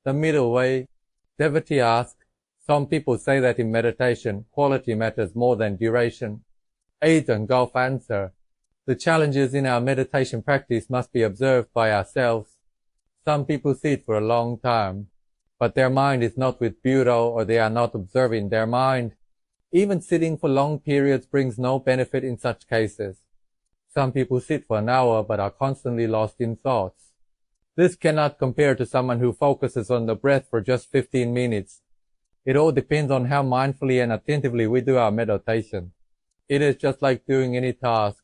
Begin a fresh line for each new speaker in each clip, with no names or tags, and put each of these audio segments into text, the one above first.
the middle way? Devotee asks, some people say that in meditation, quality matters more than duration. Ajahn Golf answer, the challenges in our meditation practice must be observed by ourselves. Some people sit for a long time, but their mind is not with Buddha or they are not observing their mind. Even sitting for long periods brings no benefit in such cases. Some people sit for an hour but are constantly lost in thoughts. This cannot compare to someone who focuses on the breath for just 15 minutes. It all depends on how mindfully and attentively we do our meditation. It is just like doing any task.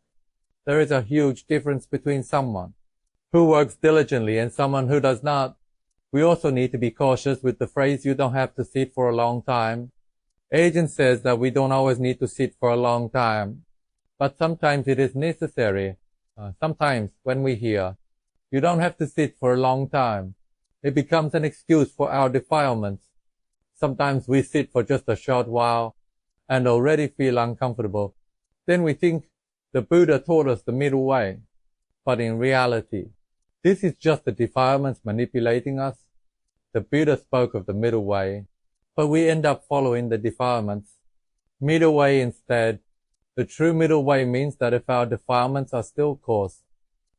There is a huge difference between someone who works diligently and someone who does not. We also need to be cautious with the phrase, you don't have to sit for a long time. Ajahn says that we don't always need to sit for a long time, but sometimes it is necessary. Sometimes when we hear, you don't have to sit for a long time, it becomes an excuse for our defilements. Sometimes we sit for just a short while and already feel uncomfortable. Then we think the Buddha taught us the middle way. But in reality, this is just the defilements manipulating us. The Buddha spoke of the middle way, but we end up following the defilements. Middle way instead. The true middle way means that if our defilements are still coarse,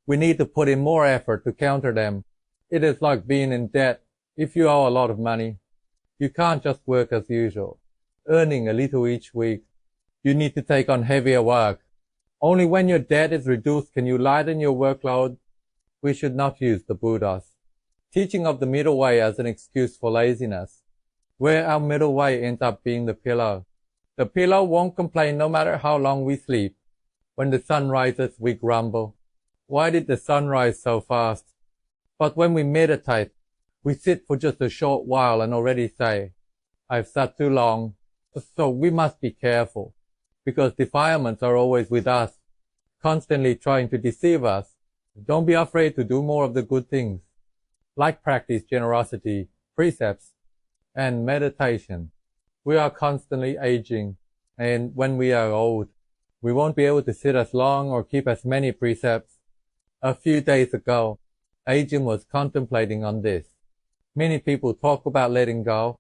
we need to put in more effort to counter them. It is like being in debt. If you owe a lot of money, you can't just work as usual, earning a little each week. You need to take on heavier work. Only when your debt is reduced can you lighten your workload. We should not use the Buddha's teaching of the middle way as an excuse for laziness, where our middle way ends up being the pillow. The pillow won't complain no matter how long we sleep. When the sun rises, we grumble. Why did the sun rise so fast? But when we meditate, we sit for just a short while and already say, I've sat too long. So we must be careful, because defilements are always with us, constantly trying to deceive us. Don't be afraid to do more of the good things, like practice generosity, precepts, and meditation. We are constantly aging, and when we are old, we won't be able to sit as long or keep as many precepts. A few days ago, Ajahn was contemplating on this. Many people talk about letting go,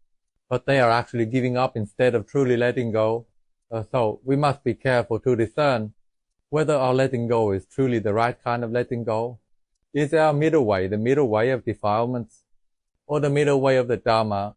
but they are actually giving up instead of truly letting go. So we must be careful to discern whether our letting go is truly the right kind of letting go. Is our middle way the middle way of defilements, or the middle way of the Dhamma,